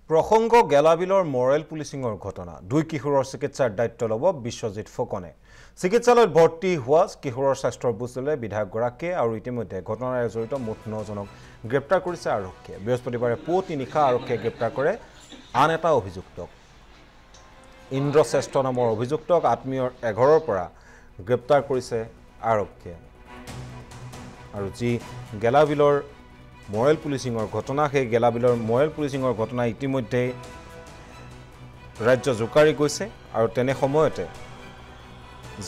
প্ৰসংগ গেলাবিলৰ মৰেল পুলিচিঙৰ ঘটনা দুই কিশোৰৰ চিকিৎসাৰ দায়িত্ব ল'ব বিশ্বজিৎ ফুকনে চিকিৎসালয়ত ভৰ্তি হোৱা কিশোৰৰ স্বাস্থ্যৰ বুজ ল'লে বিধায়কগৰাকীয়ে আৰু ইতিমধ্যে ঘটনাৰে জড়িত মুঠ 9 জনক গ্ৰেপ্তাৰ কৰিছে আৰক্ষীয়ে বৃহস্পতিবাৰে পুৱতি নিশা আৰক্ষীয়ে গ্ৰেপ্তাৰ কৰে আন এটা অভিযুক্তক ইন্দ্ৰশ্ৰেষ্ঠ নামৰ অভিযুক্তক আত্মীয়ৰ এঘৰৰ পৰা গ্ৰেপ্তাৰ কৰিছে আৰক্ষীয়ে আৰু যি গেলাবিলৰ মৰেল পুলিচিঙৰ ঘটনা সেই গেলাবিলৰ মৰেল পুলিচিঙৰ ঘটনা ইতিমধ্যে ৰাজ্য জোকাৰি গৈছে আৰু তেনে সময়তে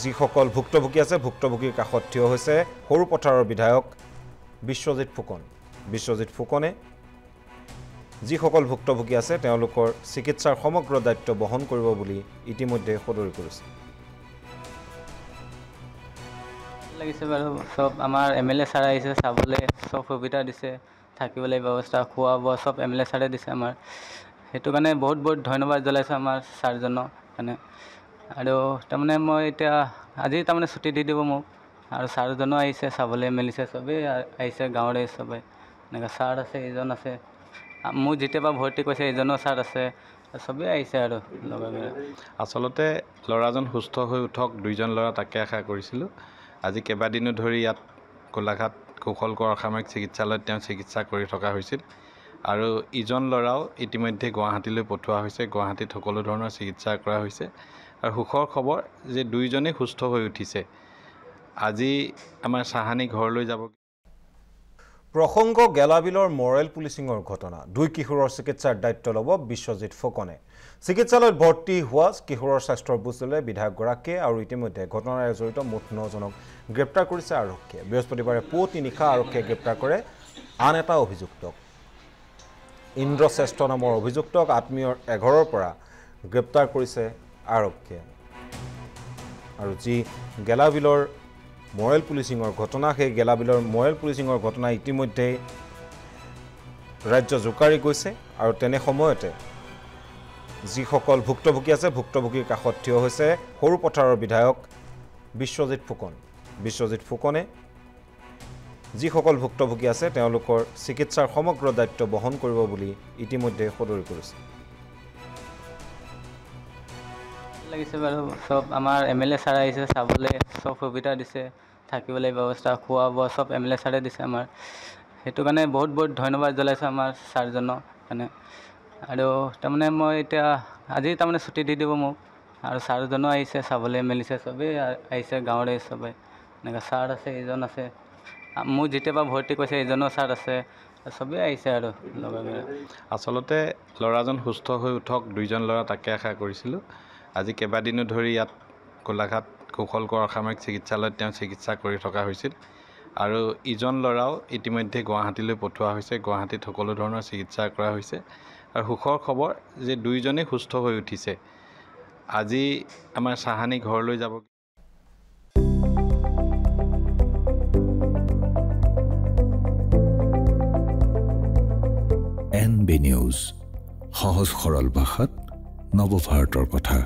যিসকল ভুক্তভোগী আছে ভুক্তভোগীৰ কাষত থিয় হৈছে সৰুপথাৰৰ বিধায়ক বিশ্বজিৎ ফুকনে যিসকল ভুক্তভোগী আছে তেওঁলোকৰ চিকিৎসাৰ সমগ্ৰ দায়িত্ব বহন কৰিব বুলি ইতিমধ্যে সদৰি কৰিছে লাগিছে বাৰু সব আমাৰ এমএলএ ছাৰ আহিছে চাবলৈ সব সুবিধা দিছে থাকিবলৈ ব্যৱস্থা খোৱা বোৱা সব এমএলএ ছাৰে দিছে আমাৰ সেইটো কাৰণে বহুত বহুত ধন্যবাদ জনাইছোঁ আমাৰ ছাৰজনক মানে আৰু তাৰমানে মই এতিয়া আজি তাৰমানে ছুটি দি দিব মোক আৰু ছাৰজনো আহিছে চাবলৈ মেলিছে সবেই আহিছে গাঁৱৰে সবে এনেকৈ ছাৰ আছে এইজন আছে মোৰ যেতিয়াবা ভৰ্তি কৰিছে এইজনো ছাৰ আছে সবেই আহিছে আৰু লগে আচলতে ল'ৰাজন সুস্থ হৈ উঠক দুইজন ল'ৰা তাকে আশা কৰিছিলোঁ আজি কেইবাদিনো ধৰি ইয়াত গোলাঘাট কৌশল কোঁৱৰ অসামৰিক চিকিৎসালয়ত তেওঁ চিকিৎসা কৰি থকা হৈছিল আৰু ইজন ল'ৰাও ইতিমধ্যে গুৱাহাটীলৈ পঠোৱা হৈছে গুৱাহাটীত সকলো ধৰণৰ চিকিৎসা কৰা হৈছে আৰু সুখৰ খবৰ যে দুইজনেই সুস্থ হৈ উঠিছে আজি আমাৰ চাহানী ঘৰলৈ যাব প্ৰসংগ গেলাবিলৰ মৰেল পুলিচিঙৰ ঘটনা দুই কিশোৰৰ চিকিৎসাৰ দায়িত্ব ল'ব বিশ্বজিৎ ফুকনে চিকিৎসালয়ত ভৰ্তি হোৱা কিশোৰৰ স্বাস্থ্যৰ বুজ ল'লে বিধায়কগৰাকীয়ে আৰু ইতিমধ্যে ঘটনাৰে জড়িত মুঠ 9 জনক গ্ৰেপ্তাৰ কৰিছে আৰক্ষীয়ে বৃহস্পতিবাৰে পুৱতি নিশা আৰক্ষীয়ে গ্ৰেপ্তাৰ কৰে আন এটা অভিযুক্তক ইন্দ্ৰশ্ৰেষ্ঠ নামৰ অভিযুক্তক আত্মীয়ৰ এঘৰৰ পৰা গ্ৰেপ্তাৰ কৰিছে আৰক্ষীয়ে আৰু যি গেলাবিলৰ মৰেল পুলিচিঙৰ ঘটনা সেই গেলাবিলৰ মৰেল পুলিচিঙৰ ঘটনা ইতিমধ্যে ৰাজ্য জোকাৰি গৈছে আৰু তেনে সময়তে যিসকল ভুক্তভোগী আছে ভুক্তভোগীৰ কাষত থিয় হৈছে সৰুপথাৰৰ বিধায়ক বিশ্বজিৎ ফুকনে যিসকল ভুক্তভোগী আছে তেওঁলোকৰ চিকিৎসাৰ সমগ্ৰ দায়িত্ব বহন কৰিব বুলি ইতিমধ্যে সদৰি কৰিছে লাগিছে বাৰু সব আমাৰ এমএলএ ছাৰ আহিছে চাবলৈ সব সুবিধা দিছে থাকিবলৈ ব্যৱস্থা খোৱা বোৱা সব এমএলএ ছাৰে দিছে আমাৰ সেইটো কাৰণে বহুত বহুত ধন্যবাদ জনাইছোঁ আমাৰ ছাৰজনক মানে আৰু তাৰমানে মই এতিয়া আজি তাৰমানে ছুটি দি দিব মোক আৰু ছাৰজনো আহিছে চাবলৈ মেলিছে সবেই আহিছে গাঁৱৰে সবে এনেকৈ ছাৰ আছে এইজন আছে মোৰ যেতিয়াবা ভৰ্তি কৰিছে এইজনো ছাৰ আছে সবেই আহিছে আৰু লগে আচলতে ল'ৰাজন সুস্থ হৈ উঠক দুইজন ল'ৰা তাকে আশা কৰিছিলোঁ আজি কেইবাদিনো ধৰি ইয়াত গোলাঘাট কৌশল কোঁৱৰ অসামৰিক চিকিৎসালয়ত তেওঁ চিকিৎসা কৰি থকা হৈছিল আৰু ইজন ল'ৰাও ইতিমধ্যে গুৱাহাটীলৈ পঠোৱা হৈছে গুৱাহাটীত সকলো ধৰণৰ চিকিৎসা কৰা হৈছে আৰু সুখৰ খবৰ যে দুইজনেই সুস্থ হৈ উঠিছে আজি আমাৰ চাহানী ঘৰলৈ যাব NB নিউজ সহজ সৰল ভাষাত নৱভাৰতৰ কথা